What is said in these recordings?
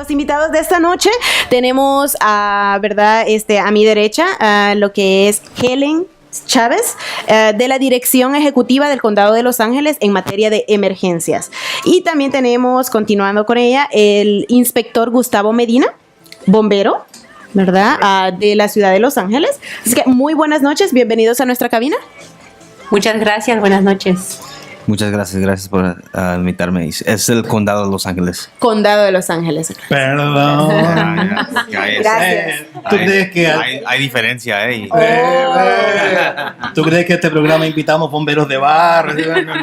Los invitados de esta noche tenemos a mi derecha lo que es Helen Chávez, de la Dirección Ejecutiva del Condado de Los Ángeles en materia de emergencias. Y también tenemos, continuando con ella, el inspector Gustavo Medina, bombero, ¿verdad? De la ciudad de Los Ángeles. Así que muy buenas noches, bienvenidos a nuestra cabina. Muchas gracias, buenas noches. Muchas gracias por invitarme. Es el Condado de Los Ángeles. Condado de Los Ángeles. Perdón. Gracias. ¿Tú crees que hay diferencia, ¿Tú crees que este programa invitamos bomberos de bar?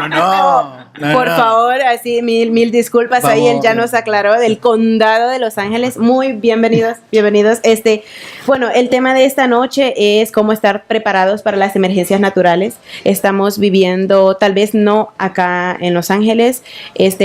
No. Por favor, así mil disculpas. Vamos. Ahí él ya nos aclaró del Condado de Los Ángeles. Muy bienvenidos. Bueno, el tema de esta noche es cómo estar preparados para las emergencias naturales. Estamos viviendo, tal vez no acá en Los Ángeles,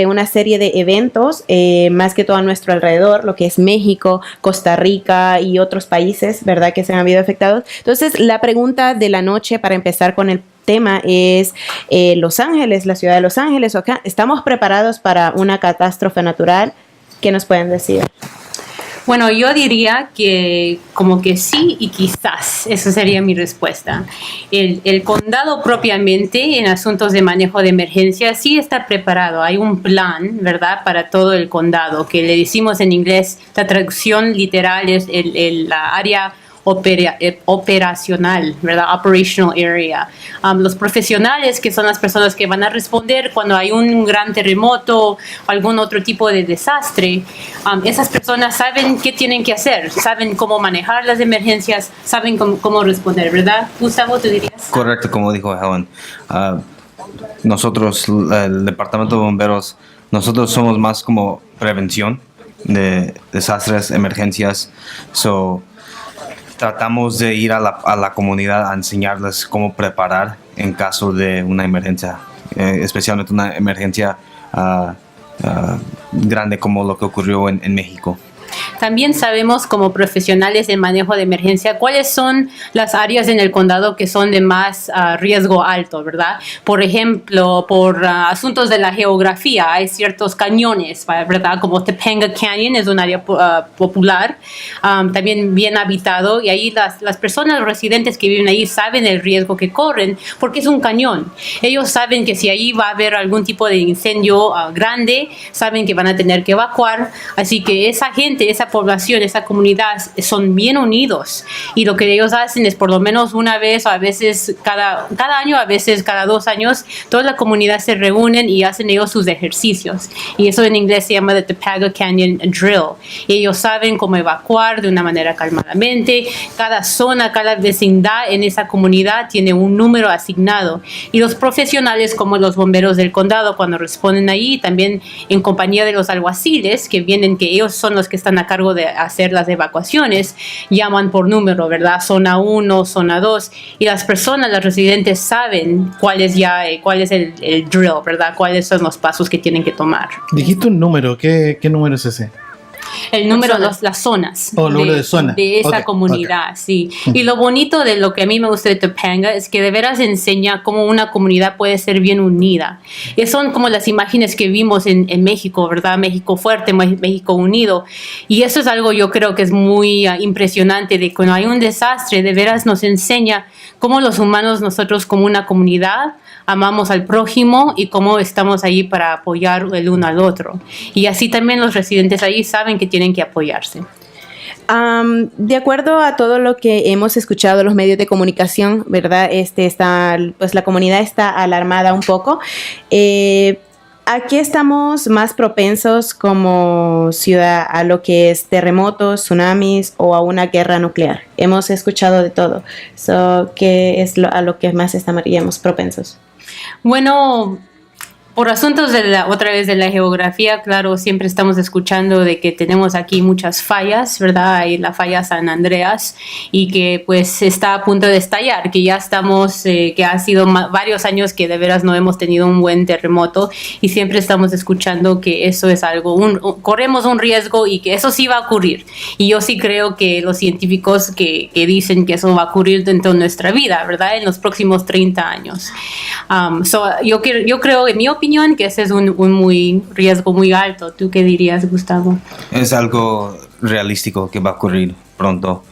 una serie de eventos, más que todo a nuestro alrededor, lo que es México, Costa Rica y otros países, ¿verdad?, que se han habido afectados. Entonces, la pregunta de la noche para empezar con el tema es Los Ángeles, la ciudad de Los Ángeles, acá, ¿estamos preparados para una catástrofe natural? ¿Qué nos pueden decir? Bueno, yo diría que como que sí y quizás, esa sería mi respuesta. El condado propiamente en asuntos de manejo de emergencia sí está preparado. Hay un plan, ¿verdad?, para todo el condado, que le decimos en inglés, la traducción literal es la área operacional, ¿verdad? Operational area. Los profesionales, que son las personas que van a responder cuando hay un gran terremoto o algún otro tipo de desastre, esas personas saben qué tienen que hacer, saben cómo manejar las emergencias, saben cómo responder, ¿verdad? Gustavo, ¿tú dirías? Correcto, como dijo Helen. Nosotros, el Departamento de Bomberos, nosotros somos más como prevención de desastres, emergencias. Tratamos de ir a la comunidad a enseñarles cómo preparar en caso de una emergencia, especialmente una emergencia grande como lo que ocurrió en México. También sabemos como profesionales en manejo de emergencia cuáles son las áreas en el condado que son de más riesgo alto, ¿verdad? Por ejemplo, por asuntos de la geografía, hay ciertos cañones, ¿verdad? Como Topanga Canyon es un área popular, también bien habitado, y ahí las personas, los residentes que viven ahí saben el riesgo que corren porque es un cañón. Ellos saben que si ahí va a haber algún tipo de incendio grande, saben que van a tener que evacuar, así que esa gente, esa población, esa comunidad son bien unidos, y lo que ellos hacen es por lo menos una vez, o a veces cada año, a veces cada 2 años, toda la comunidad se reúnen y hacen ellos sus ejercicios, y eso en inglés se llama the Topanga Canyon Drill, y ellos saben cómo evacuar de una manera calmadamente. Cada zona, cada vecindad en esa comunidad tiene un número asignado, y los profesionales como los bomberos del condado, cuando responden ahí, también en compañía de los alguaciles que vienen, que ellos son los que están a cargo de hacer las evacuaciones, llaman por número, ¿verdad? Zona 1, zona 2, y las personas, los residentes saben cuál es el drill, ¿verdad? Cuáles son los pasos que tienen que tomar. Dijiste un número, ¿qué número es ese? El número, las zonas número de zona. De esa comunidad, sí. Y lo bonito de lo que a mí me gusta de Topanga es que de veras enseña cómo una comunidad puede ser bien unida. Y son como las imágenes que vimos en México, ¿verdad? México fuerte, México unido. Y eso es algo, yo creo que es muy impresionante, de cuando hay un desastre, de veras nos enseña cómo los humanos, nosotros como una comunidad, amamos al prójimo y cómo estamos ahí para apoyar el uno al otro. Y así también los residentes ahí saben que tienen que apoyarse. De acuerdo a todo lo que hemos escuchado en los medios de comunicación, ¿verdad? La comunidad está alarmada un poco. Aquí estamos más propensos como ciudad a lo que es terremotos, tsunamis o a una guerra nuclear. Hemos escuchado de todo. ¿Qué es a lo que más estaríamos propensos? Bueno, por asuntos de la geografía, claro, siempre estamos escuchando de que tenemos aquí muchas fallas, ¿verdad? Hay la falla San Andreas, y que pues está a punto de estallar, que ya estamos, que ha sido varios años que de veras no hemos tenido un buen terremoto, y siempre estamos escuchando que eso es algo, corremos un riesgo y que eso sí va a ocurrir. Y yo sí creo que los científicos que dicen que eso va a ocurrir dentro de nuestra vida, ¿verdad? En los próximos 30 años. Yo creo, en mi opinión, opinión que ese es un riesgo muy alto. ¿Tú qué dirías, Gustavo? Es algo realístico que va a ocurrir pronto,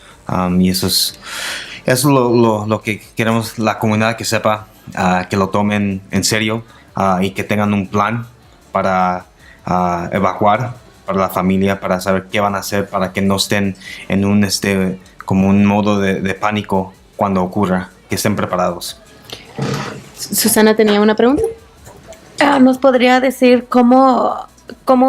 y eso es lo que queremos la comunidad que sepa, que lo tomen en serio, y que tengan un plan para evacuar para la familia, para saber qué van a hacer, para que no estén en como un modo de pánico cuando ocurra, que estén preparados. Susana tenía una pregunta. ¿Nos podría decir cómo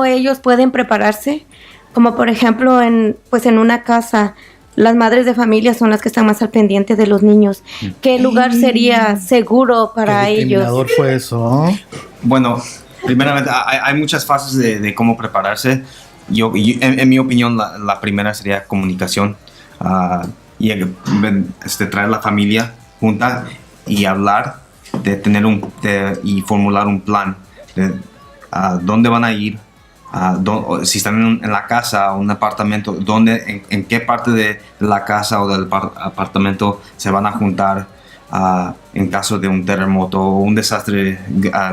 ellos pueden prepararse? Como por ejemplo en una casa, las madres de familia son las que están más al pendiente de los niños. ¿Qué lugar sería seguro para Qué ellos? discriminador fue eso, ¿no? Bueno, primeramente, hay muchas fases de cómo prepararse. En mi opinión, la primera sería comunicación, y traer la familia junta y hablar, de tener y formular un plan de dónde van a ir, si están en la casa o un apartamento, en qué parte de la casa o del apartamento se van a juntar en caso de un terremoto o un desastre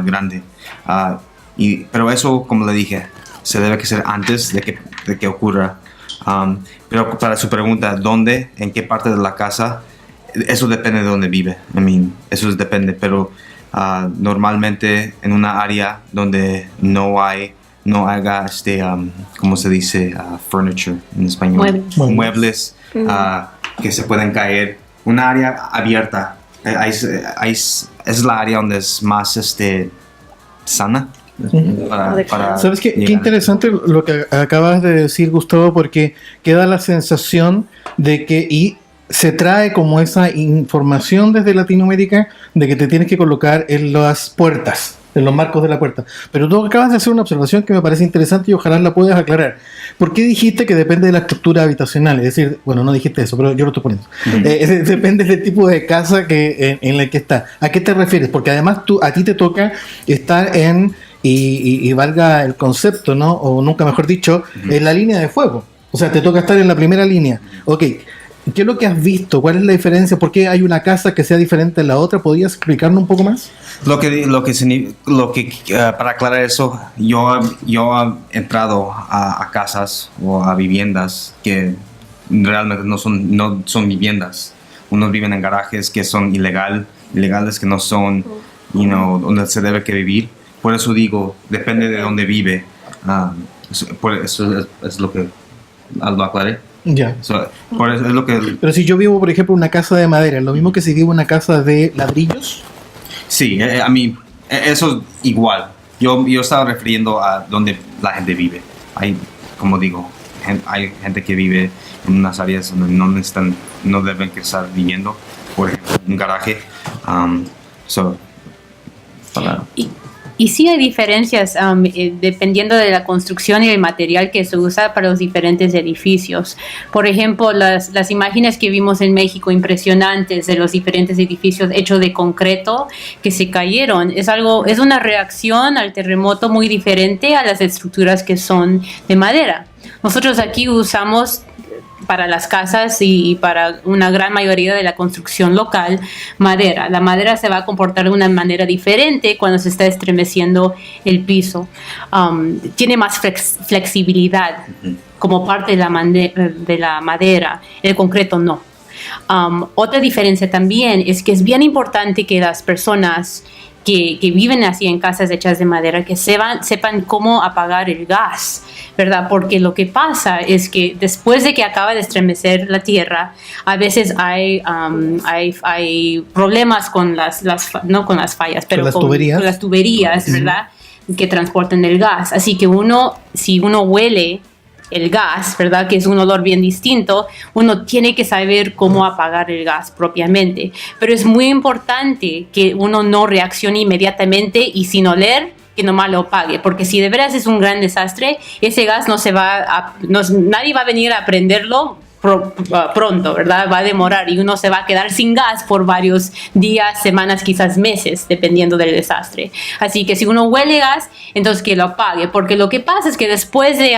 grande. Pero eso, como le dije, se debe hacer antes de que ocurra. Pero para su pregunta, ¿dónde? ¿En qué parte de la casa? Eso depende de dónde vive. Eso depende, pero normalmente en una área donde no haya ¿cómo se dice? Furniture en español. Muebles que se pueden caer. Una área abierta. Es la área donde es más sana. ¿Sabes qué? Qué interesante lo que acabas de decir, Gustavo, porque queda la sensación de que se trae como esa información desde Latinoamérica de que te tienes que colocar en las puertas, en los marcos de la puerta. Pero tú acabas de hacer una observación que me parece interesante y ojalá la puedas aclarar. ¿Por qué dijiste que depende de la estructura habitacional? Es decir, bueno, no dijiste eso, pero yo lo estoy poniendo. Depende del tipo de casa en el que está. ¿A qué te refieres? Porque además a ti te toca estar y valga el concepto, ¿no? O nunca mejor dicho, en la línea de fuego. O sea, te toca estar en la primera línea. Ok. ¿Qué es lo que has visto? ¿Cuál es la diferencia? ¿Por qué hay una casa que sea diferente a la otra? ¿Podrías explicarnos un poco más? Para aclarar eso, yo he entrado a casas o a viviendas que realmente no son viviendas. Unos viven en garajes que son ilegales, que no son, donde se debe que vivir. Por eso digo, depende de dónde vive. Por eso es lo que lo aclaré. Ya. Por eso es lo que... Pero si yo vivo, por ejemplo, en una casa de madera, ¿es lo mismo que si vivo en una casa de ladrillos? Sí, a mí eso es igual. Yo estaba refiriendo a donde la gente vive. Como digo, hay gente que vive en unas áreas donde no deben estar viviendo, por ejemplo, un garaje. Y sí hay diferencias dependiendo de la construcción y el material que se usa para los diferentes edificios. Por ejemplo, las imágenes que vimos en México impresionantes de los diferentes edificios hechos de concreto que se cayeron, es una reacción al terremoto muy diferente a las estructuras que son de madera. Nosotros aquí usamos para las casas y para una gran mayoría de la construcción local, madera. La madera se va a comportar de una manera diferente cuando se está estremeciendo el piso. Tiene más flexibilidad como parte de la madera. El concreto no. Otra diferencia también es que es bien importante que las personas que viven así en casas hechas de madera, que sepan cómo apagar el gas, ¿verdad? Porque lo que pasa es que después de que acaba de estremecer la tierra, a veces hay problemas con no con las fallas, pero con las tuberías, ¿verdad? Que transportan el gas. Así que si uno huele el gas, ¿verdad? Que es un olor bien distinto, uno tiene que saber cómo apagar el gas propiamente. Pero es muy importante que uno no reaccione inmediatamente y sin oler, que nomás lo apague, porque si de veras es un gran desastre, ese gas nadie va a venir a prenderlo pronto, ¿verdad? Va a demorar y uno se va a quedar sin gas por varios días, semanas, quizás meses, dependiendo del desastre. Así que si uno huele gas, entonces que lo apague, porque lo que pasa es que después de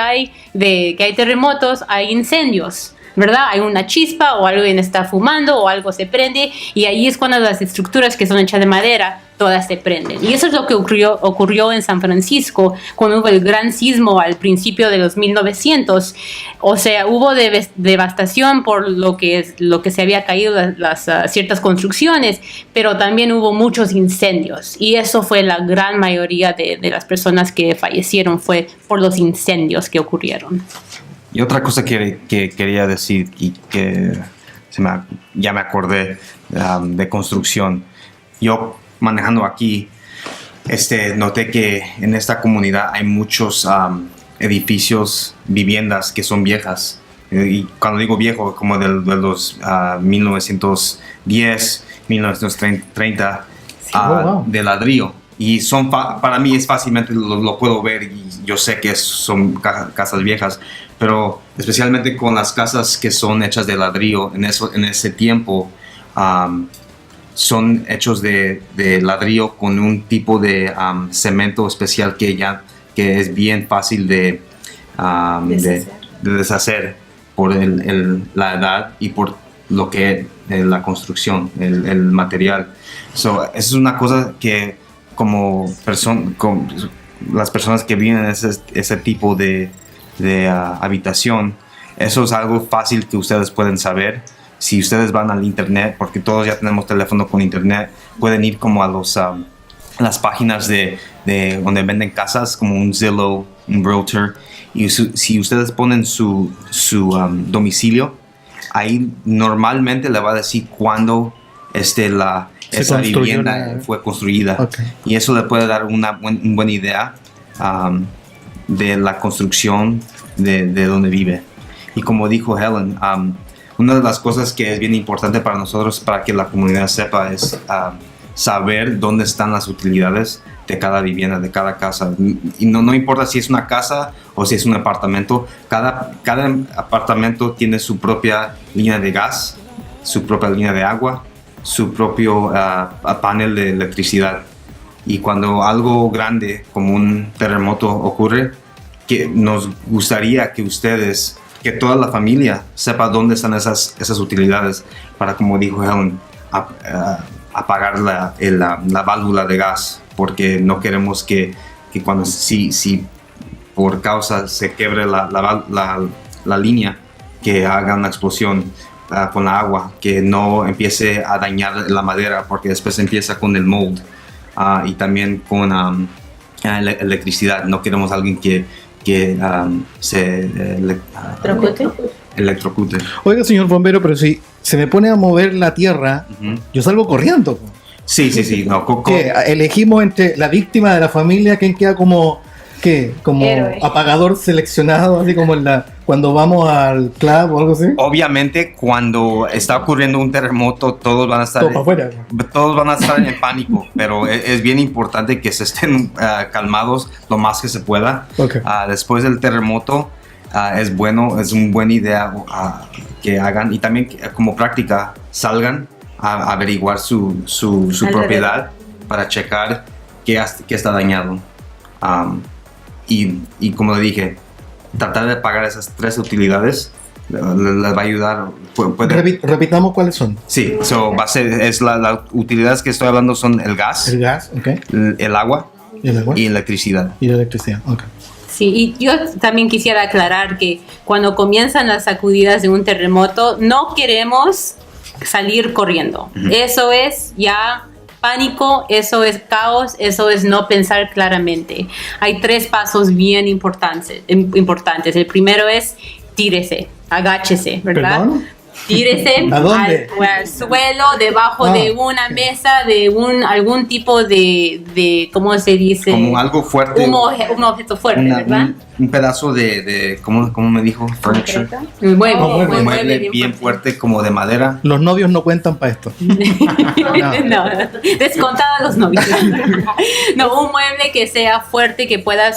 que hay terremotos, hay incendios. ¿verdad? Hay una chispa o alguien está fumando o algo se prende y ahí es cuando las estructuras que son hechas de madera todas se prenden. Y eso es lo que ocurrió en San Francisco cuando hubo el gran sismo al principio de los 1900. O sea, hubo devastación por lo que se había caído las ciertas construcciones, pero también hubo muchos incendios. Y eso fue la gran mayoría de las personas que fallecieron, fue por los incendios que ocurrieron. Y otra cosa que quería decir y que ya me acordé de construcción. Yo manejando aquí, noté que en esta comunidad hay muchos edificios, viviendas que son viejas. Y cuando digo viejo, como de los 1910, 1930, wow. de ladrillo. Y para mí es fácilmente lo puedo ver y yo sé que son casas viejas, pero especialmente con las casas que son hechas de ladrillo, en ese tiempo son hechos de ladrillo con un tipo de cemento especial que es bien fácil de deshacer por la edad y por lo que la construcción, el material. Eso es una cosa que como las personas que viven en ese tipo de habitación, eso es algo fácil que ustedes pueden saber. Si ustedes van al internet, porque todos ya tenemos teléfono con internet, pueden ir como a las páginas de donde venden casas, como un Zillow, un Realtor, y si ustedes ponen su domicilio, ahí normalmente le va a decir cuándo esa vivienda fue construida. Okay. Y eso le puede dar una buena idea de la construcción de donde vive. Y como dijo Helen, una de las cosas que es bien importante para nosotros, para que la comunidad sepa, es saber dónde están las utilidades de cada vivienda, de cada casa. Y no importa si es una casa o si es un apartamento, cada apartamento tiene su propia línea de gas, su propia línea de agua, su propio panel de electricidad. Y cuando algo grande como un terremoto ocurre, que nos gustaría que toda la familia sepa dónde están esas utilidades para, como dijo Helen, apagar la válvula de gas, porque no queremos que cuando si por causa se quiebre la línea, que haga una explosión con la agua, que no empiece a dañar la madera, porque después empieza con el mold y también con electricidad. No queremos alguien que se electrocute. Oiga, señor bombero, pero si se me pone a mover la tierra, yo salgo corriendo. Sí. No, ¿Qué? Elegimos entre la víctima de la familia, quien queda como héroe, apagador seleccionado, así como cuando vamos al club o algo así. Obviamente, cuando está ocurriendo un terremoto, todos van a estar en pánico, pero es bien importante que se estén calmados lo más que se pueda. Okay. Después del terremoto, es una buena idea que hagan, y también como práctica salgan a averiguar su propiedad para checar qué está dañado. Y como le dije, tratar de pagar esas 3 utilidades les va a ayudar. Repitamos cuáles son. Sí, las utilidades que estoy hablando son el gas, okay. el agua y electricidad. Okay. Sí, y yo también quisiera aclarar que cuando comienzan las sacudidas de un terremoto, no queremos salir corriendo. Eso es ya pánico, eso es caos, eso es no pensar claramente. Hay 3 pasos bien importantes. El primero es tírese, agáchese, ¿verdad? ¿Perdón? Tírese al suelo, debajo de una mesa, de algún tipo de ¿cómo se dice? Como algo fuerte. Un objeto fuerte, ¿verdad? Un pedazo de ¿cómo me dijo? Furniture. Un mueble bien fuerte, como de madera. Los novios no cuentan para esto. No, descontada los novios. No, un mueble que sea fuerte, que pueda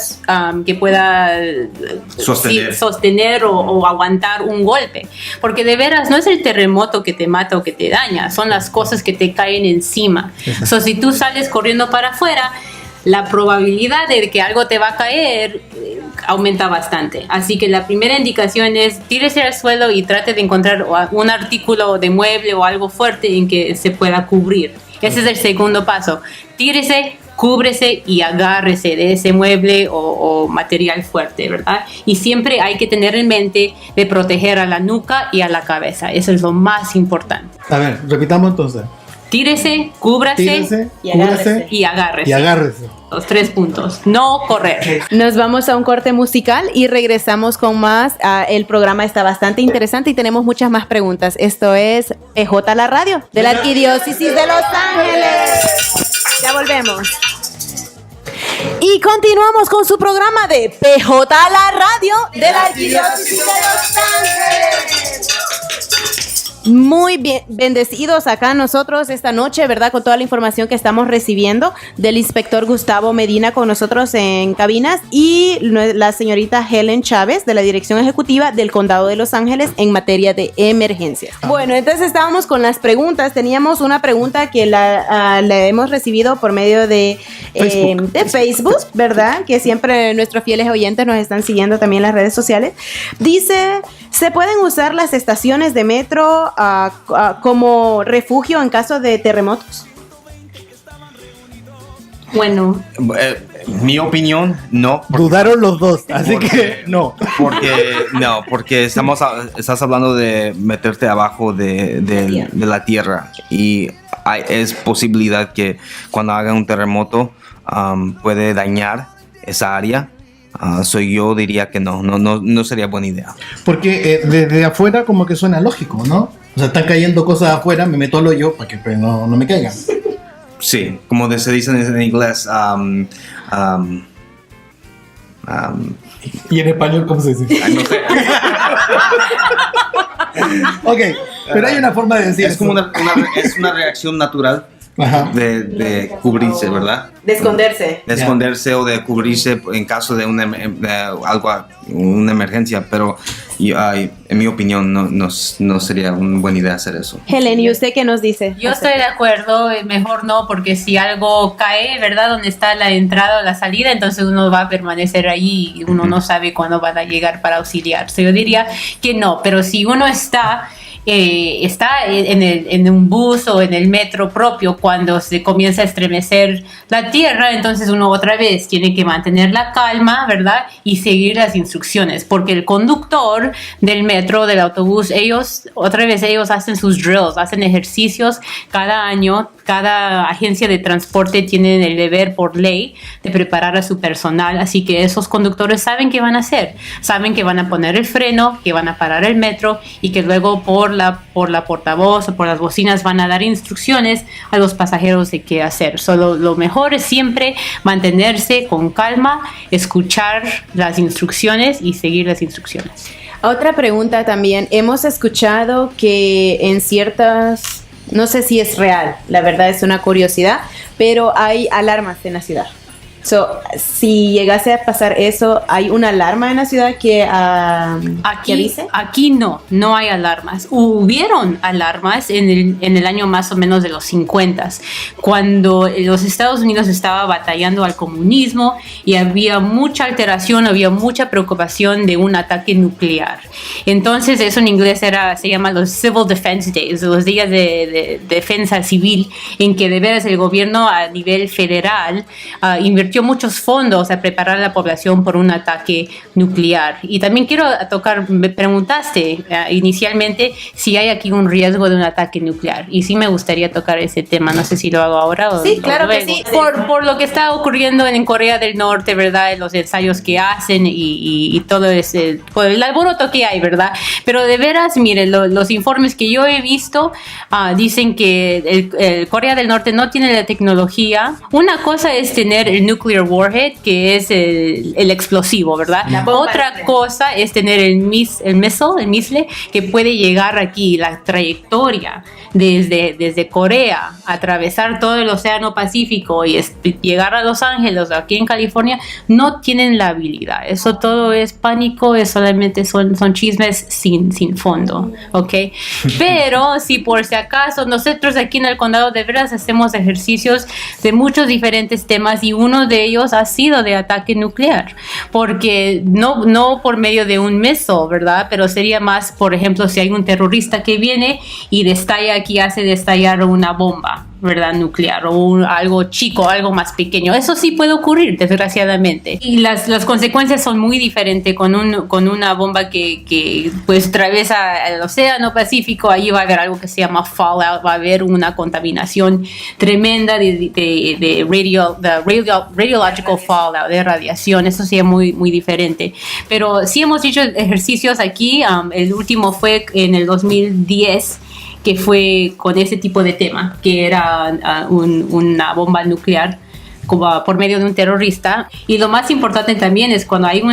sostener o aguantar un golpe. Porque de veras no es el terremoto que te mata o que te daña, son las cosas que te caen encima. So, si tú sales corriendo para afuera, la probabilidad de que algo te va a caer aumenta bastante. Así que la primera indicación es tírese al suelo y trate de encontrar un artículo de mueble o algo fuerte en que se pueda cubrir. Ese es el segundo paso. Tírese, cúbrese y agárrese de ese mueble o material fuerte, ¿verdad? Y siempre hay que tener en mente de proteger a la nuca y a la cabeza. Eso es lo más importante. A ver, repitamos entonces. Tírese, cúbrase y agárrese. Y agárrese. Los 3 puntos. No correr. Nos vamos a un corte musical y regresamos con más. El programa está bastante interesante y tenemos muchas más preguntas. Esto es PJ la Radio de la Arquidiócesis de Los Ángeles. Ya volvemos. Y continuamos con su programa de PJ la Radio de la Arquidiócesis de Los Ángeles. Muy bien, bendecidos acá nosotros esta noche, ¿verdad? Con toda la información que estamos recibiendo del inspector Gustavo Medina con nosotros en cabinas y la señorita Helen Chávez de la Dirección Ejecutiva del Condado de Los Ángeles en materia de emergencias. Bueno, entonces estábamos con las preguntas. Teníamos una pregunta que la hemos recibido por medio de Facebook, ¿verdad? Que siempre nuestros fieles oyentes nos están siguiendo también en las redes sociales. Dice, ¿se pueden usar las estaciones de metro como refugio en caso de terremotos? Bueno, mi opinión, no. Dudaron los dos, así que no. Porque estás hablando de meterte abajo de la tierra y es posibilidad que cuando haga un terremoto puede dañar esa área. Yo diría que no sería buena idea. Porque desde afuera como que suena lógico, ¿no? O sea, están cayendo cosas afuera, me meto al hoyo para que pues, no me caigan. Sí, como se dice en inglés. ¿Y en español cómo se dice? No sé. Ok, pero hay una forma de decir es como es una reacción natural. Ajá. De cubrirse, ¿verdad? De esconderse. De esconderse o de cubrirse en caso de una emergencia, pero en mi opinión no sería una buena idea hacer eso. Helen, ¿y usted qué nos dice? Yo estoy de acuerdo, mejor no, porque si algo cae, ¿verdad? Donde está la entrada o la salida, entonces uno va a permanecer ahí y uno no sabe cuándo van a llegar para auxiliarse. Yo diría que no, pero si uno está en un bus o en el metro propio cuando se comienza a estremecer la tierra, entonces uno otra vez tiene que mantener la calma, ¿verdad? Y seguir las instrucciones, porque el conductor del metro, del autobús, ellos hacen sus drills, hacen ejercicios cada año. Cada agencia de transporte tiene el deber por ley de preparar a su personal, así que esos conductores saben qué van a hacer, saben que van a poner el freno, que van a parar el metro y que luego por la portavoz o por las bocinas van a dar instrucciones a los pasajeros de qué hacer. Solo lo mejor es siempre mantenerse con calma, escuchar las instrucciones y seguir las instrucciones. Otra pregunta también, hemos escuchado que en ciertas... No sé si es real, la verdad es una curiosidad, pero hay alarmas en la ciudad. Si llegase a pasar eso, ¿hay una alarma en la ciudad que avise? Aquí no hay alarmas. Hubieron alarmas en el año más o menos de los 50, cuando los Estados Unidos estaba batallando al comunismo y había mucha alteración, había mucha preocupación de un ataque nuclear. Entonces eso en inglés se llama los Civil Defense Days, los días de defensa civil, en que de veras el gobierno a nivel federal invirtió muchos fondos a preparar a la población por un ataque nuclear. Y también quiero me preguntaste inicialmente si hay aquí un riesgo de un ataque nuclear, y sí me gustaría tocar ese tema, no sé si lo hago ahora o sí, claro luego. Que sí. Por lo que está ocurriendo en Corea del Norte, ¿verdad? Los ensayos que hacen y todo ese, por el alboroto que hay, ¿verdad? Pero de veras, miren, los informes que yo he visto dicen que el Corea del Norte no tiene la tecnología. Una cosa es tener el nuclear warhead, que es el explosivo, ¿verdad? Otra cosa es tener el missile, que puede llegar aquí, la trayectoria desde Corea, atravesar todo el Océano Pacífico y llegar a Los Ángeles, aquí en California, no tienen la habilidad. Eso todo es pánico, solamente son chismes sin fondo, ¿ok? Pero si por si acaso, nosotros aquí en el condado de veras hacemos ejercicios de muchos diferentes temas, y uno uno de ellos ha sido de ataque nuclear, porque no por medio de un missile, ¿verdad? Pero sería más, por ejemplo, si hay un terrorista que viene y hace destallar una bomba, ¿verdad? Nuclear o algo chico, algo más pequeño. Eso sí puede ocurrir, desgraciadamente. Y las consecuencias son muy diferentes con una bomba que pues atraviesa el océano Pacífico. Allí va a haber algo que se llama fallout, va a haber una contaminación tremenda de radiological fallout, de radiación. Eso sí es muy, muy diferente. Pero sí hemos hecho ejercicios aquí. El último fue en el 2010, que fue con ese tipo de tema, que era una bomba nuclear como por medio de un terrorista. Y lo más importante también es cuando hay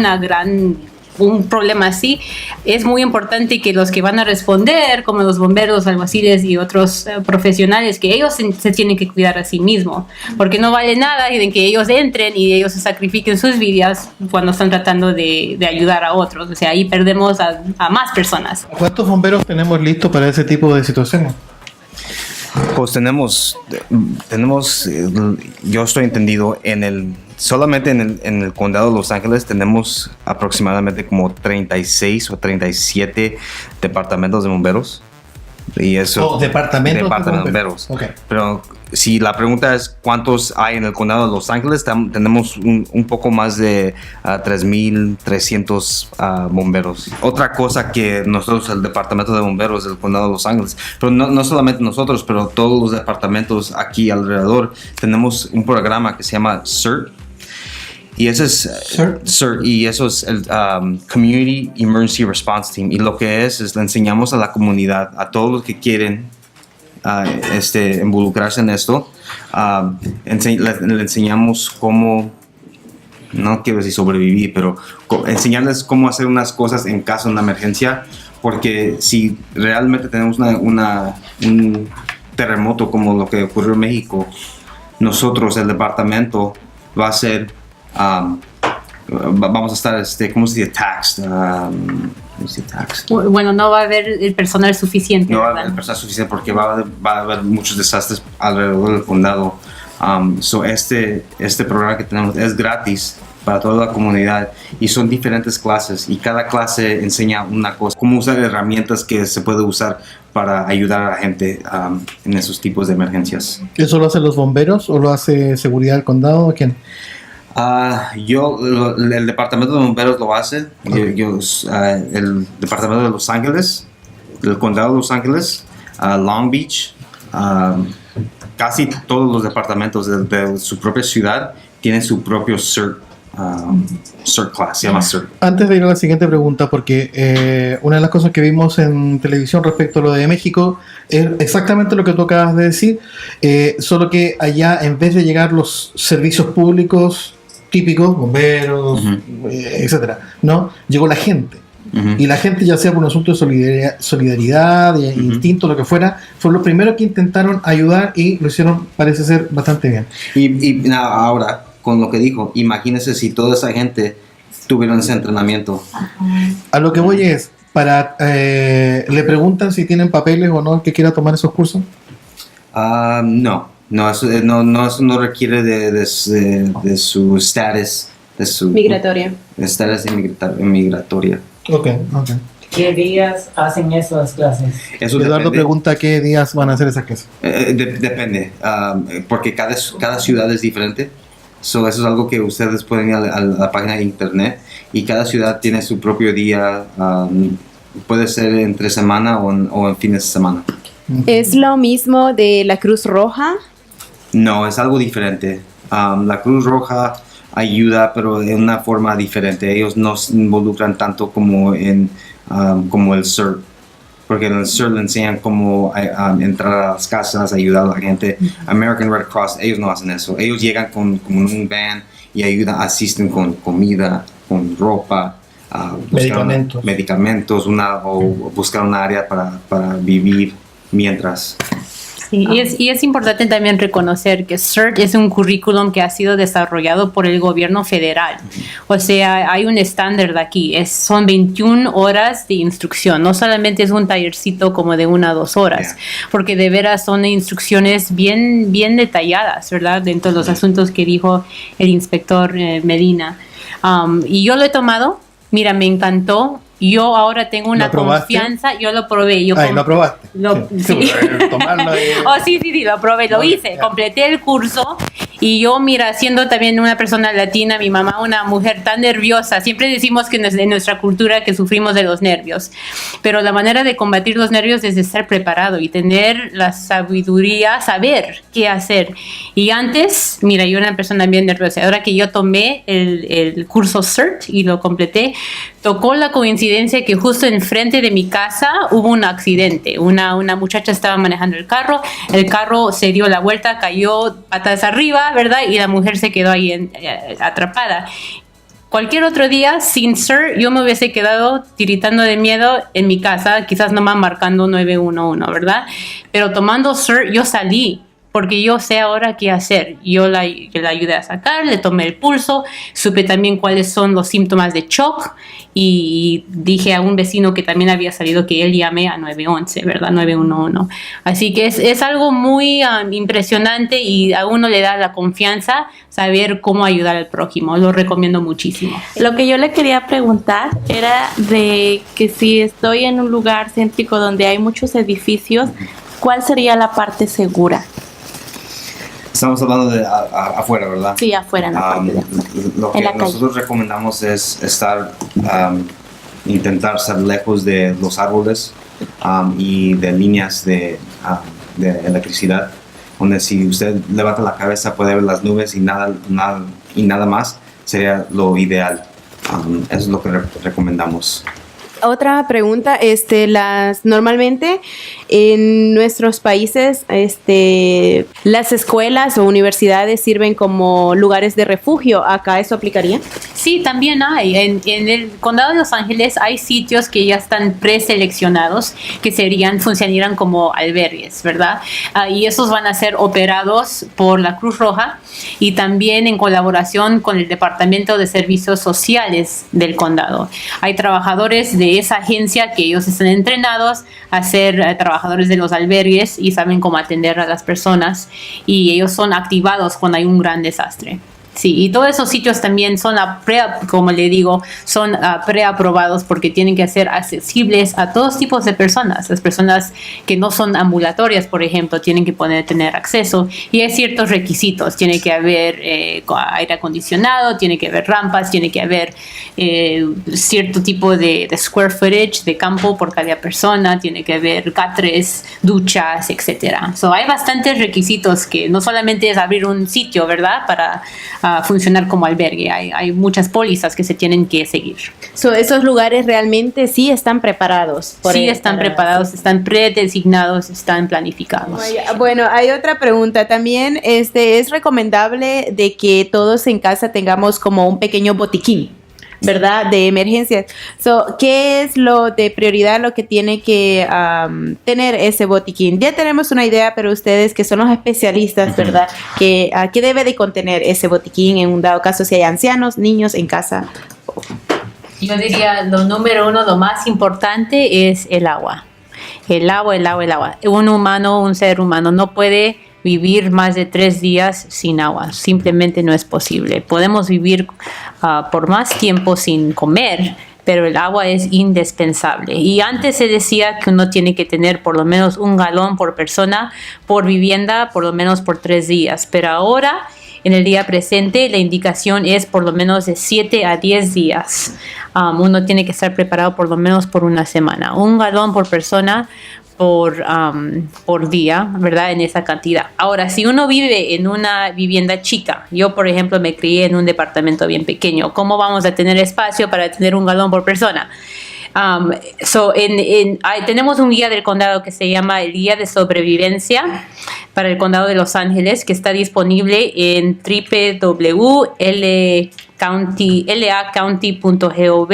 un problema así, es muy importante que los que van a responder, como los bomberos, alguaciles y otros profesionales, que ellos se tienen que cuidar a sí mismos, porque no vale nada en que ellos entren y ellos se sacrifiquen sus vidas cuando están tratando de ayudar a otros. O sea, ahí perdemos a más personas. ¿Cuántos bomberos tenemos listos para ese tipo de situaciones? Pues tenemos, yo estoy entendido, solamente en el condado de Los Ángeles tenemos aproximadamente como 36 o 37 departamentos de bomberos. Y eso, departamentos de bomberos. Okay. Pero si la pregunta es cuántos hay en el condado de Los Ángeles, tenemos un poco más de 3,300 bomberos. Otra cosa que nosotros, el departamento de bomberos del condado de Los Ángeles, pero no solamente nosotros, pero todos los departamentos aquí alrededor, tenemos un programa que se llama CERT. Y eso es CERT, y eso es el Community Emergency Response Team. Y lo que es le enseñamos a la comunidad, a todos los que quieren involucrarse en esto, le enseñamos cómo, no quiero decir sobrevivir, pero enseñarles cómo hacer unas cosas en caso de una emergencia, porque si realmente tenemos un terremoto como lo que ocurrió en México, nosotros, el departamento, va a ser vamos a estar, ¿cómo se dice? Taxed. Bueno, no va a haber el personal suficiente. No va a haber el personal suficiente porque va a haber muchos desastres alrededor del condado. Este programa que tenemos es gratis para toda la comunidad y son diferentes clases y cada clase enseña una cosa, cómo usar herramientas que se puede usar para ayudar a la gente en esos tipos de emergencias. ¿Eso lo hacen los bomberos o lo hace seguridad del condado o quién? El departamento de bomberos lo hace. Okay. El departamento de Los Ángeles, el condado de Los Ángeles, Long Beach, casi todos los departamentos de su propia ciudad tienen su propio CERT class, se llama CERT. Antes de ir a la siguiente pregunta, porque una de las cosas que vimos en televisión respecto a lo de México es exactamente lo que tú acabas de decir, solo que allá en vez de llegar los servicios públicos típicos, bomberos, etcétera, ¿no? Llegó la gente. Y la gente, ya sea por un asunto de solidaridad, de instinto, lo que fuera, fue lo primero que intentaron ayudar y lo hicieron, parece ser, bastante bien. Y ahora, con lo que dijo, imagínese si toda esa gente tuviera ese entrenamiento. A lo que voy es, ¿le preguntan si tienen papeles o no el que quiera tomar esos cursos? No, eso no requiere de su estatus, de su migratoria. Estatus migratoria. Okay. ¿Qué días hacen esas clases? Eduardo pregunta qué días van a hacer esas clases. Depende, porque cada ciudad es diferente. Eso es algo que ustedes pueden ir a la página de internet y cada ciudad tiene su propio día. Puede ser entre semana o en fines de semana. ¿Es lo mismo de la Cruz Roja? No, es algo diferente. La Cruz Roja ayuda, pero de una forma diferente. Ellos no se involucran tanto como como el CERT, porque en el CERT le enseñan cómo entrar a las casas, ayudar a la gente. American Red Cross, ellos no hacen eso. Ellos llegan con un van y asisten con comida, con ropa, medicamentos, o buscar un área para vivir mientras. Sí, y es importante también reconocer que CERT es un currículum que ha sido desarrollado por el gobierno federal. O sea, hay un estándar de aquí. Son 21 horas de instrucción. No solamente es un tallercito como de 1 a 2 horas, porque de veras son instrucciones bien detalladas, ¿verdad? Dentro de los asuntos que dijo el inspector Medina. Y yo lo he tomado. Mira, me encantó. Yo ahora tengo una confianza, yo lo probé. ¿Lo probaste? Sí. Sí, lo probé, lo hice, completé el curso y yo, mira, siendo también una persona latina, mi mamá una mujer tan nerviosa, siempre decimos que en nuestra cultura que sufrimos de los nervios, pero la manera de combatir los nervios es de estar preparado y tener la sabiduría, saber qué hacer. Y antes, mira, yo era una persona bien nerviosa, ahora que yo tomé el curso CERT y lo completé, tocó la coincidencia que justo enfrente de mi casa hubo un accidente. Una muchacha estaba manejando el carro se dio la vuelta, cayó patas arriba, ¿verdad? Y la mujer se quedó ahí atrapada. Cualquier otro día, sin CERT, yo me hubiese quedado tiritando de miedo en mi casa, quizás nomás marcando 911, ¿verdad? Pero tomando CERT, yo salí, porque yo sé ahora qué hacer. Yo la ayudé a sacar, le tomé el pulso, supe también cuáles son los síntomas de shock y dije a un vecino que también había salido que él llame a 911, ¿verdad? 911. Así que es algo muy impresionante y a uno le da la confianza saber cómo ayudar al prójimo. Lo recomiendo muchísimo. Lo que yo le quería preguntar era de que si estoy en un lugar céntrico donde hay muchos edificios, ¿cuál sería la parte segura? Estamos hablando de afuera, ¿verdad? Sí, afuera, en la parte de afuera. Lo que nosotros recomendamos es intentar estar lejos de los árboles y de líneas de electricidad, donde si usted levanta la cabeza puede ver las nubes y nada más, sería lo ideal. Eso es lo que recomendamos. Otra pregunta, normalmente en nuestros países, las escuelas o universidades sirven como lugares de refugio. ¿Acá eso aplicaría? Sí, también hay. En el condado de Los Ángeles hay sitios que ya están preseleccionados que funcionarían como albergues, ¿verdad? Y esos van a ser operados por la Cruz Roja y también en colaboración con el Departamento de Servicios Sociales del condado. Hay trabajadores de esa agencia que ellos están entrenados a ser trabajadores de los albergues y saben cómo atender a las personas y ellos son activados cuando hay un gran desastre. Sí, y todos esos sitios también son como le digo, son preaprobados porque tienen que ser accesibles a todos tipos de personas. Las personas que no son ambulatorias, por ejemplo, tienen que tener acceso y hay ciertos requisitos. Tiene que haber aire acondicionado, tiene que haber rampas, tiene que haber cierto tipo de square footage de campo por cada persona, tiene que haber catres, duchas, etcétera. Hay bastantes requisitos que no solamente es abrir un sitio, ¿verdad? Para funcionar como albergue. Hay muchas pólizas que se tienen que seguir. Esos lugares realmente sí están preparados. Preparados, están predesignados, están planificados. Bueno, hay otra pregunta. También es recomendable de que todos en casa tengamos como un pequeño botiquín, ¿verdad? De emergencias. ¿Qué es lo de prioridad, lo que tiene que tener ese botiquín? Ya tenemos una idea, pero ustedes que son los especialistas, ¿verdad? ¿Qué debe de contener ese botiquín en un dado caso si hay ancianos, niños en casa? Yo diría lo número uno, lo más importante es el agua. El agua. Un ser humano no puede vivir más de 3 días sin agua. Simplemente no es posible. Podemos vivir por más tiempo sin comer, pero el agua es indispensable. Y antes se decía que uno tiene que tener por lo menos 1 galón por persona, por vivienda, por lo menos por 3 días. Pero ahora, en el día presente, la indicación es por lo menos de 7 a 10 días. Uno tiene que estar preparado por lo menos por 1 semana. 1 galón por persona por día, ¿verdad? En esa cantidad. Ahora, si uno vive en una vivienda chica, yo por ejemplo me crié en un departamento bien pequeño, ¿cómo vamos a tener espacio para tener 1 galón por persona? Tenemos un guía del condado que se llama el Guía de Sobrevivencia para el condado de Los Ángeles, que está disponible en www.lacounty.gov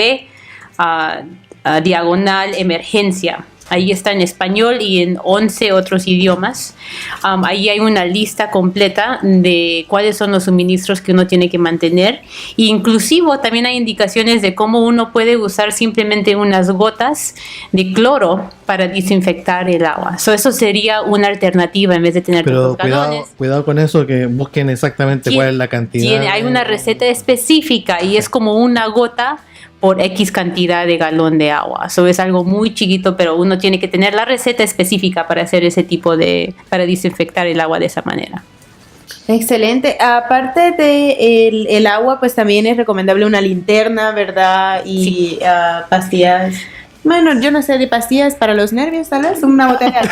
/emergencia. Ahí está en español y en 11 otros idiomas. Ahí hay una lista completa de cuáles son los suministros que uno tiene que mantener. E inclusive también hay indicaciones de cómo uno puede usar simplemente unas gotas de cloro para desinfectar el agua. Eso sería una alternativa en vez de tener pero tantos galones. Cuidado con eso, que busquen exactamente cuál es la cantidad. Hay una receta específica y es como una gota por X cantidad de galón de agua. Eso es algo muy chiquito, pero uno tiene que tener la receta específica para hacer ese tipo para desinfectar el agua de esa manera. Excelente. Aparte de el agua, pues también es recomendable una linterna, ¿verdad? Y sí. Pastillas. Bueno, yo no sé, de pastillas para los nervios, tal vez, una botella.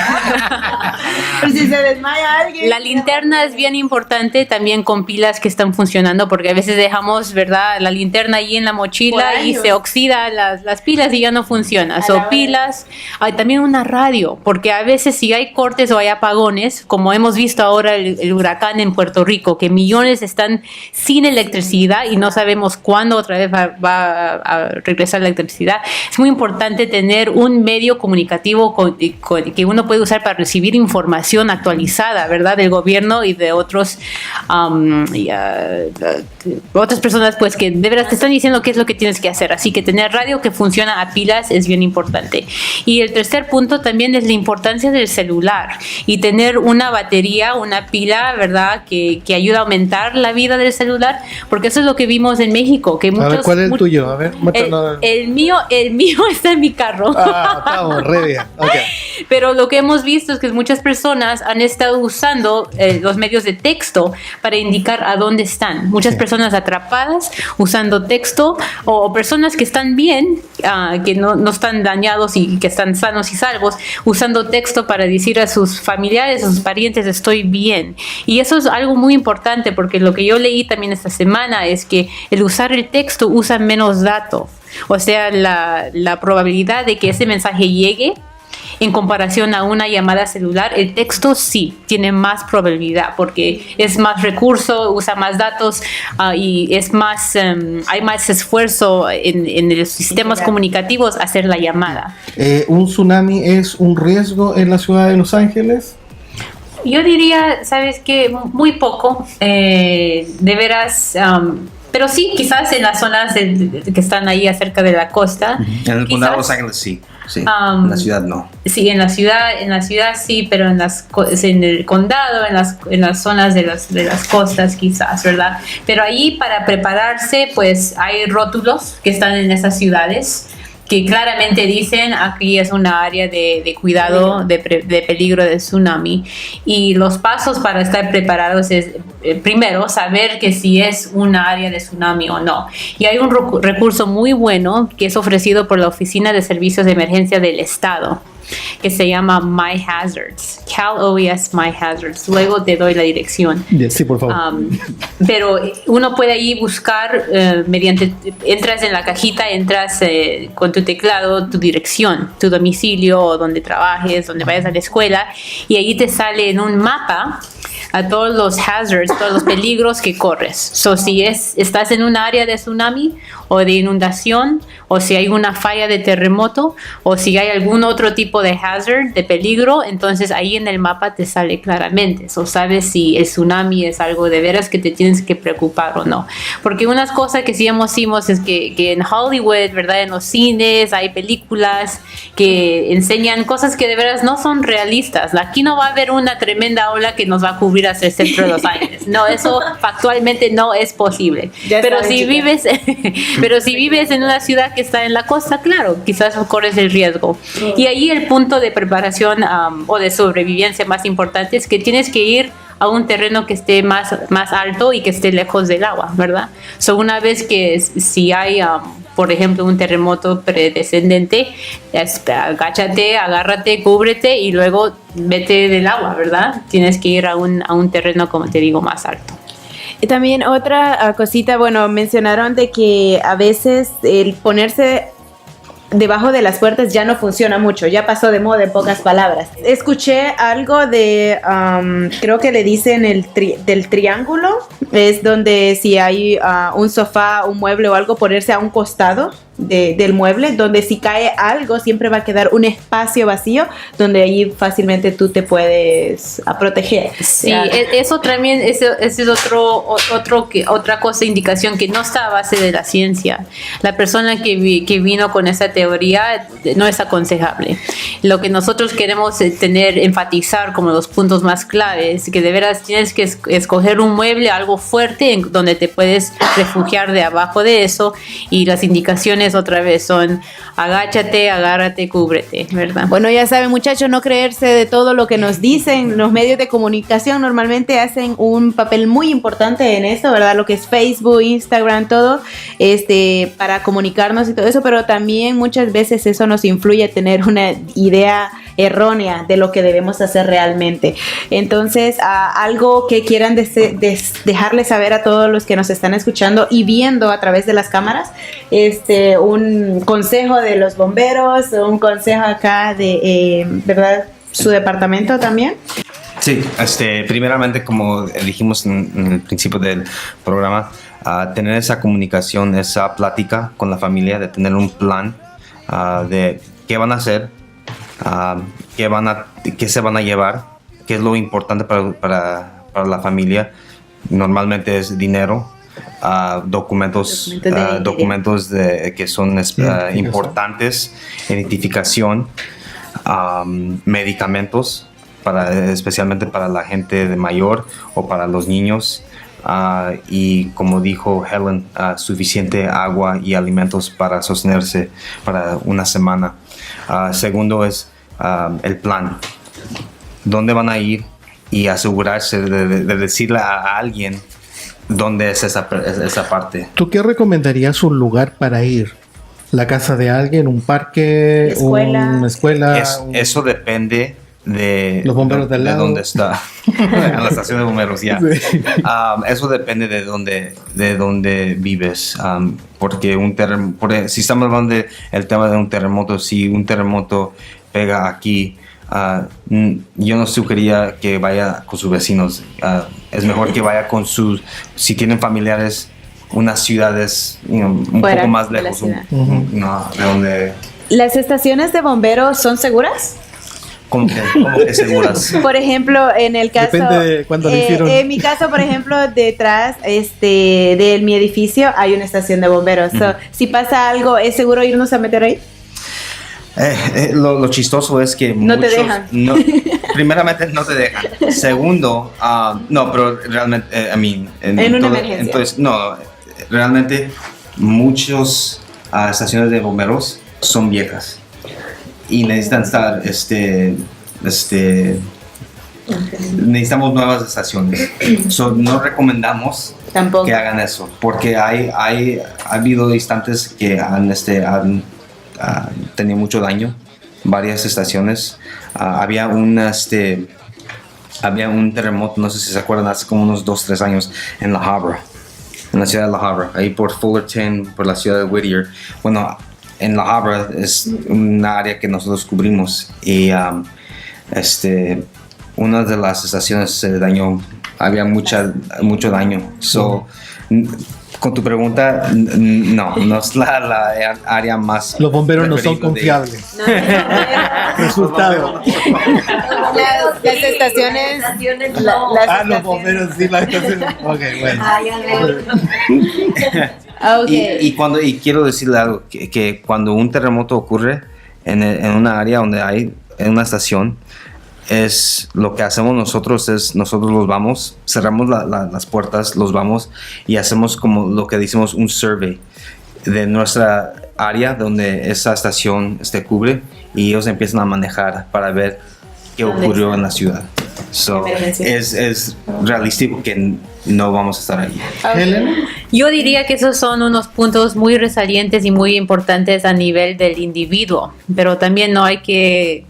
Por si se desmaya alguien. La linterna es bien importante también con pilas que están funcionando, porque a veces dejamos, ¿verdad?, la linterna ahí en la mochila y se oxida las pilas y ya no funciona. Pilas, hay también una radio, porque a veces si hay cortes o hay apagones, como hemos visto ahora el huracán en Puerto Rico, que millones están sin electricidad y no sabemos cuándo otra vez va a regresar la electricidad. Es muy importante tener un medio comunicativo que uno puede usar para recibir información actualizada, ¿verdad?, del gobierno y de otras personas, pues, que de verdad te están diciendo qué es lo que tienes que hacer. Así que tener radio que funciona a pilas es bien importante. Y el tercer punto también es la importancia del celular y tener una batería, una pila, ¿verdad?, que ayuda a aumentar la vida del celular, porque eso es lo que vimos en México. Que muchos, ¿cuál es el tuyo? A ver, el mío está en mi carro. Estamos re bien. Okay. Pero lo que hemos visto es que muchas personas han estado usando los medios de texto para indicar a dónde están. Muchas personas atrapadas usando texto, o personas que están bien, que no están dañados y que están sanos y salvos, usando texto para decir a sus familiares, a sus parientes, estoy bien. Y eso es algo muy importante, porque lo que yo leí también esta semana es que el usar el texto usa menos datos. O sea, la probabilidad de que ese mensaje llegue en comparación a una llamada celular, el texto sí tiene más probabilidad, porque es más recurso, usa más datos y es más, hay más esfuerzo en los sistemas comunicativos hacer la llamada. ¿Un tsunami es un riesgo en la ciudad de Los Ángeles? Yo diría, ¿sabes qué? Muy poco. De veras... pero sí, quizás en las zonas que están ahí acerca de la costa. En el condado de Los Ángeles sí. En la ciudad no. Sí, en la ciudad sí, pero en el condado, en las zonas de las costas quizás, ¿verdad? Pero ahí para prepararse, pues hay rótulos que están en esas ciudades que claramente dicen aquí es una área de cuidado de peligro de tsunami, y los pasos para estar preparados es primero saber que si es una área de tsunami o no. Y hay un recurso muy bueno que es ofrecido por la Oficina de Servicios de Emergencia del Estado, que se llama My Hazards, Cal OES My Hazards. Luego te doy la dirección. Sí, por favor. Pero uno puede ahí buscar entras en la cajita, entras con tu teclado, tu dirección, tu domicilio, o donde trabajes, donde vayas a la escuela, y ahí te sale en un mapa a todos los hazards, todos los peligros que corres. Si estás en un área de tsunami o de inundación, o si hay una falla de terremoto, o si hay algún otro tipo de hazard, de peligro, entonces ahí en el mapa te sale claramente. Sabes si el tsunami es algo de veras que te tienes que preocupar o no. Porque unas cosas que sí hicimos es que en Hollywood, ¿verdad?, en los cines hay películas que enseñan cosas que de veras no son realistas. Aquí no va a haber una tremenda ola que nos va a cubrir hacia el centro de Los Ángeles. No, eso factualmente no es posible. Pero si vives en una ciudad que está en la costa, claro, quizás corres el riesgo. Y ahí el punto de preparación o de sobrevivencia más importante es que tienes que ir a un terreno que esté más alto y que esté lejos del agua, ¿verdad? Una vez que si hay, por ejemplo, un terremoto predescendente, agáchate, agárrate, cúbrete y luego vete del agua, ¿verdad? Tienes que ir a un terreno, como te digo, más alto. Y también otra cosita, mencionaron de que a veces el ponerse debajo de las puertas ya no funciona mucho, ya pasó de moda, en pocas palabras. Escuché algo de, creo que le dicen del triángulo, es donde si hay un sofá, un mueble o algo, ponerse a un costado del mueble, donde si cae algo siempre va a quedar un espacio vacío donde allí fácilmente tú te puedes proteger. Sí, eso también es otra cosa, indicación que no está a base de la ciencia. La persona que vino con esa teoría no es aconsejable. Lo que nosotros queremos enfatizar como los puntos más claves, que de veras tienes que escoger un mueble, algo fuerte, donde te puedes refugiar de abajo de eso, y las indicaciones otra vez son agáchate, agárrate, cúbrete, ¿verdad? Bueno, ya saben, muchachos, no creerse de todo lo que nos dicen. Los medios de comunicación normalmente hacen un papel muy importante en eso, ¿verdad? Lo que es Facebook, Instagram, todo, para comunicarnos y todo eso, pero también muchas veces eso nos influye a tener una idea errónea de lo que debemos hacer realmente. Entonces, algo que quieran dejarles saber a todos los que nos están escuchando y viendo a través de las cámaras, un consejo de los bomberos, un consejo acá de, ¿verdad? Su departamento también. Sí, primeramente, como dijimos en el principio del programa, tener esa comunicación, esa plática con la familia, de tener un plan de qué van a hacer, qué se van a llevar, qué es lo importante para la familia. Normalmente es dinero, documentos que son importantes, identificación, medicamentos, especialmente para la gente de mayor o para los niños, y como dijo Helen, suficiente agua y alimentos para sostenerse para una semana. Segundo es el plan, dónde van a ir, y asegurarse de decirle a alguien dónde es esa parte. ¿Tú qué recomendarías un lugar para ir? ¿La casa de alguien, un parque, una escuela? Eso depende de los bomberos del lado, dónde está. En la estación de bomberos, ya. Sí. Eso depende de dónde vives, porque si estamos hablando del tema de un terremoto, si un terremoto pega aquí, yo no sugeriría que vaya con sus vecinos. Es mejor que vaya si tienen familiares, unas ciudades un poco más lejos, de donde. ¿Las estaciones de bomberos son seguras? ¿Cómo que seguras? Por ejemplo, en el caso, depende de cuándo lo hicieron. En mi caso, por ejemplo, detrás de mi edificio hay una estación de bomberos. Si pasa algo, ¿es seguro irnos a meter ahí? Lo chistoso es que no te dejan. Primeramente, no te dejan. Segundo, no, pero realmente, en una emergencia. Entonces, no, realmente muchas estaciones de bomberos son viejas y necesitan estar, necesitamos nuevas estaciones. No recomendamos tampoco que hagan eso, porque ha habido instantes que han tenido mucho daño, varias estaciones. Había un terremoto, no sé si se acuerdan, hace como unos 2-3 años en La Habra, en la ciudad de La Habra, ahí por Fullerton, por la ciudad de Whittier. Bueno, en La Habra es una área que nosotros cubrimos, y una de las estaciones se dañó, había mucho daño. Con tu pregunta, no es la área más. Los bomberos no son confiables. Resultado. Las estaciones. Los bomberos sí, las estaciones. Ok, bueno. Okay. Y quiero decirle algo, que cuando un terremoto ocurre en una área donde hay una estación, lo que hacemos nosotros los vamos, cerramos las puertas, los vamos y hacemos como lo que decimos un survey de nuestra área donde esa estación cubre, y ellos empiezan a manejar para ver qué ocurrió en la ciudad. Es realístico que no vamos a estar ahí. Helen, yo diría que esos son unos puntos muy resalientes y muy importantes a nivel del individuo, pero también no hay que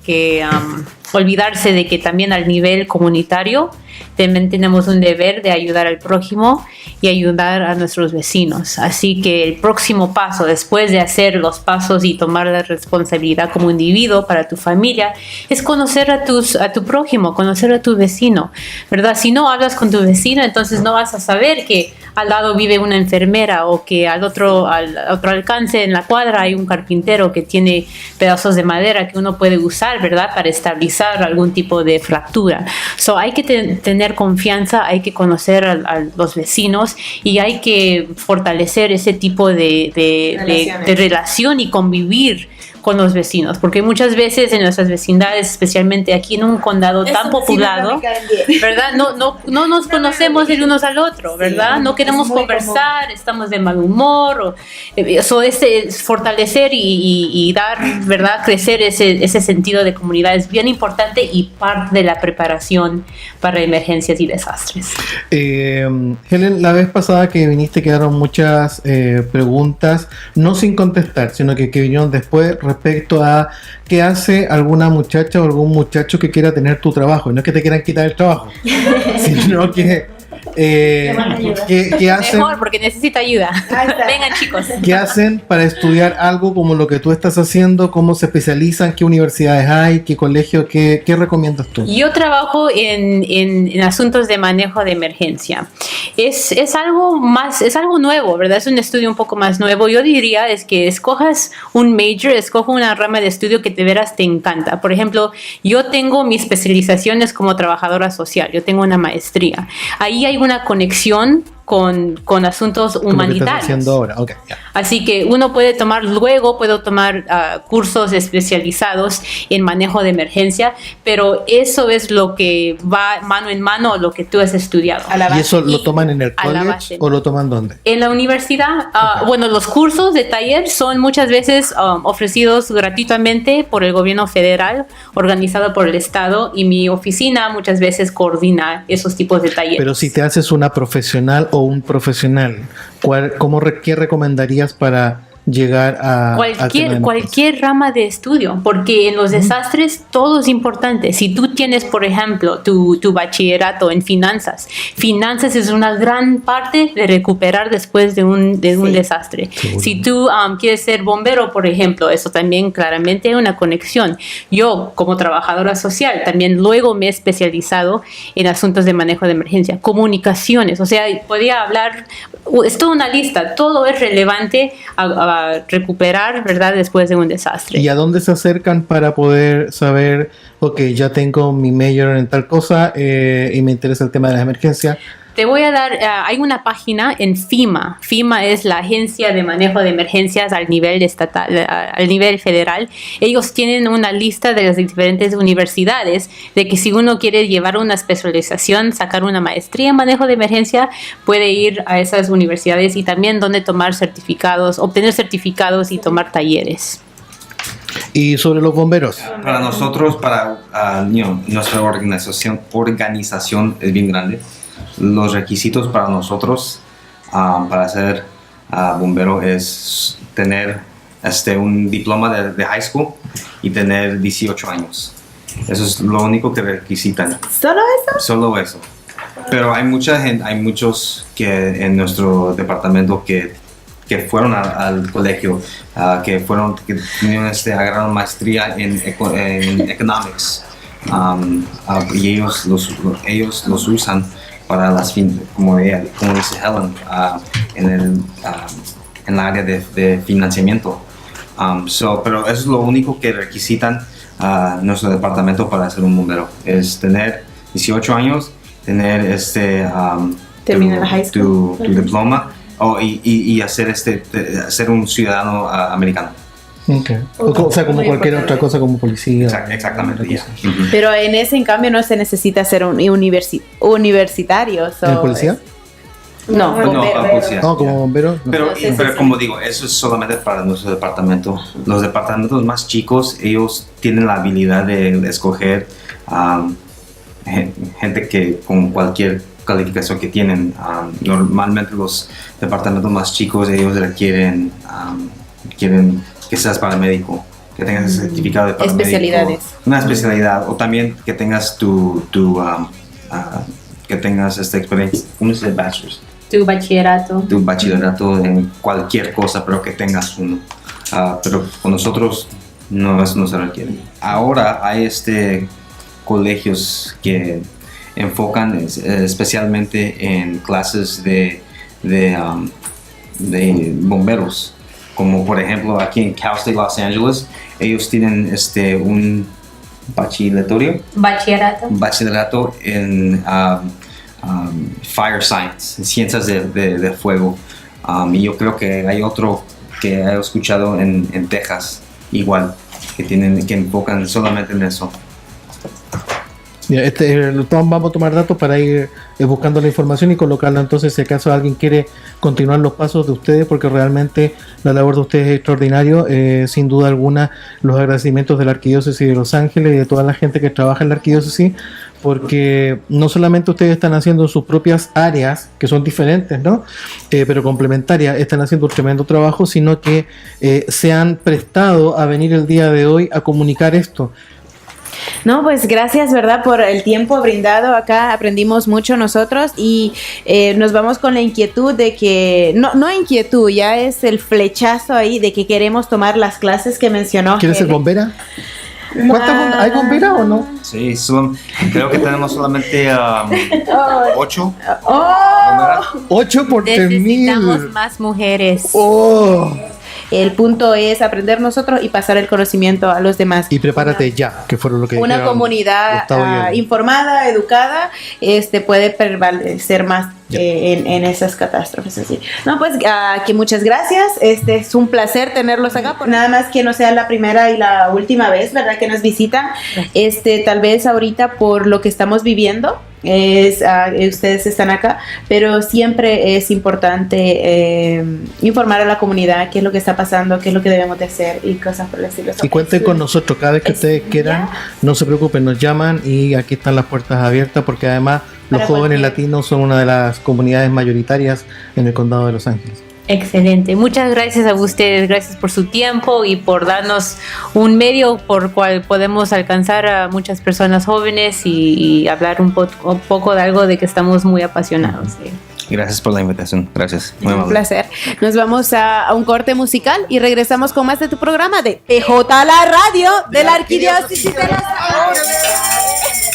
olvidarse de que también al nivel comunitario también tenemos un deber de ayudar al prójimo y ayudar a nuestros vecinos. Así que el próximo paso, después de hacer los pasos y tomar la responsabilidad como individuo para tu familia, es conocer a tu prójimo, conocer a tu vecino, ¿verdad? Si no hablas con tu vecino, entonces no vas a saber que al lado vive una enfermera o que al otro alcance en la cuadra hay un carpintero que tiene pedazos de madera que uno puede usar, ¿verdad?, para estabilizar algún tipo de fractura. So, hay que tener confianza, hay que conocer a los vecinos y hay que fortalecer ese tipo de relación y convivir con los vecinos, porque muchas veces en nuestras vecindades, especialmente aquí en un condado tan poblado, ¿verdad? No nos conocemos el unos al otro, ¿verdad? No queremos conversar, estamos de mal humor. Eso es fortalecer y dar, ¿verdad?, crecer ese sentido de comunidad es bien importante y parte de la preparación para emergencias y desastres. Helen, la vez pasada que viniste quedaron muchas preguntas, no sin contestar, sino que vinieron después respecto a qué hace alguna muchacha o algún muchacho que quiera tener tu trabajo. Y no es que te quieran quitar el trabajo, sino que ¿qué hacen? Mejor, porque necesita ayuda. Vengan, chicos. ¿Qué hacen para estudiar algo como lo que tú estás haciendo? ¿Cómo se especializan? ¿Qué universidades hay? ¿Qué colegio? ¿Qué recomiendas tú? Yo trabajo en asuntos de manejo de emergencia. Es algo nuevo, ¿verdad? Es un estudio un poco más nuevo. Yo diría es que escojas un major, escoja una rama de estudio que de veras te encanta. Por ejemplo, yo tengo mi especialización como trabajadora social. Yo tengo una maestría. Ahí hay una conexión con asuntos humanitarios. Haciendo ahora. Okay, yeah. Así que uno puedo tomar cursos especializados en manejo de emergencia, pero eso es lo que va mano en mano a lo que tú has estudiado. ¿Y eso lo toman en el college o lo toman dónde? En la universidad. Okay. Bueno, los cursos de taller son muchas veces ofrecidos gratuitamente por el gobierno federal, organizado por el estado, y mi oficina muchas veces coordina esos tipos de talleres. Pero si te haces una profesional o un profesional, ¿qué recomendarías para llegar a cualquier rama de estudio? Porque en los desastres todo es importante. Si tú tienes, por ejemplo, tu bachillerato en finanzas es una gran parte de recuperar después de un desastre. Seguro. Si tú quieres ser bombero, por ejemplo, eso también claramente es una conexión. Yo, como trabajadora social, también luego me he especializado en asuntos de manejo de emergencia, comunicaciones, o sea, podía hablar, es toda una lista, todo es relevante a recuperar, ¿verdad?, después de un desastre. ¿Y a dónde se acercan para poder saber, ok, ya tengo mi major en tal cosa y me interesa el tema de las emergencias? Te voy a dar, hay una página en FEMA. FEMA es la Agencia de Manejo de Emergencias al nivel estatal, al nivel federal. Ellos tienen una lista de las diferentes universidades de que si uno quiere llevar una especialización, sacar una maestría en manejo de emergencia, puede ir a esas universidades y también donde tomar certificados, obtener certificados y tomar talleres. ¿Y sobre los bomberos? Para nosotros, nuestra organización es bien grande. Los requisitos para nosotros para ser bombero es tener un diploma de high school y tener 18 años. Eso es lo único que requisitan. ¿Solo eso? Solo eso. Pero hay muchos que en nuestro departamento que fueron al colegio, que agarraron maestría en economics, y ellos los usan para como dice Helen, en la área de financiamiento. Pero eso es lo único que requisitan nuestro departamento para ser un bombero, es tener 18 años, tener terminar la high school, tu diploma y ser un ciudadano americano. Okay. O sea, como cualquier otra cosa, como policía. Exactamente. Yeah. Pero en cambio no se necesita ser un universitario. ¿En policía? No, policía. No, como bombero. No. Pero como digo, eso es solamente para nuestro departamento. Los departamentos más chicos, ellos tienen la habilidad de escoger gente que con cualquier calificación que tienen. Normalmente los departamentos más chicos, ellos quieren que seas paramédico, que tengas ese certificado de paramédico. Especialidades. Una especialidad, o también que tengas que tengas esta experiencia, ¿cómo se dice bachelor's? Tu bachillerato. Tu bachillerato en cualquier cosa, pero que tengas uno. Pero con nosotros eso no se requiere. Ahora hay colegios que enfocan especialmente en clases de de bomberos, como por ejemplo aquí en Cal State Los Angeles, ellos tienen un bachillerato en fire science, en ciencias de fuego. Y yo creo que hay otro que he escuchado en Texas, igual, que enfocan solamente en eso. Vamos a tomar datos para ir buscando la información y colocarla, entonces si acaso alguien quiere continuar los pasos de ustedes, porque realmente la labor de ustedes es extraordinario. Sin duda alguna, los agradecimientos de la Arquidiócesis de Los Ángeles y de toda la gente que trabaja en la Arquidiócesis, porque no solamente ustedes están haciendo sus propias áreas, que son diferentes, ¿no? Pero complementarias, están haciendo un tremendo trabajo, sino que se han prestado a venir el día de hoy a comunicar esto. No, pues gracias, ¿verdad? Por el tiempo brindado acá, aprendimos mucho nosotros y nos vamos con la inquietud de que, no inquietud, ya es el flechazo ahí de que queremos tomar las clases que mencionó. ¿Quieres ser bombera? ¿Hay bombera o no? Sí, creo que tenemos solamente 8. 8 por 3,000. Necesitamos más mujeres. El punto es aprender nosotros y pasar el conocimiento a los demás. Y prepárate ya, que fueron lo que una comunidad informada, educada, puede prevalecer más en esas catástrofes así. No, pues que muchas gracias. Es un placer tenerlos acá. Nada más que no sea la primera y la última vez, ¿verdad? Que nos visitan. Tal vez ahorita por lo que estamos viviendo. Ustedes están acá, pero siempre es importante informar a la comunidad qué es lo que está pasando, qué es lo que debemos de hacer y cosas por el estilo. Y cuenten con nosotros cada vez que ustedes quieran, no se preocupen, nos llaman y aquí están las puertas abiertas, porque además los jóvenes latinos son una de las comunidades mayoritarias en el condado de Los Ángeles. Excelente, muchas gracias a ustedes, gracias por su tiempo y por darnos un medio por cual podemos alcanzar a muchas personas jóvenes y hablar un poco de algo de que estamos muy apasionados. Gracias por la invitación, gracias. Muy amable. Un placer. Nos vamos a un corte musical y regresamos con más de tu programa de PJ La Radio de la Arquidiócesis de Los Ángeles.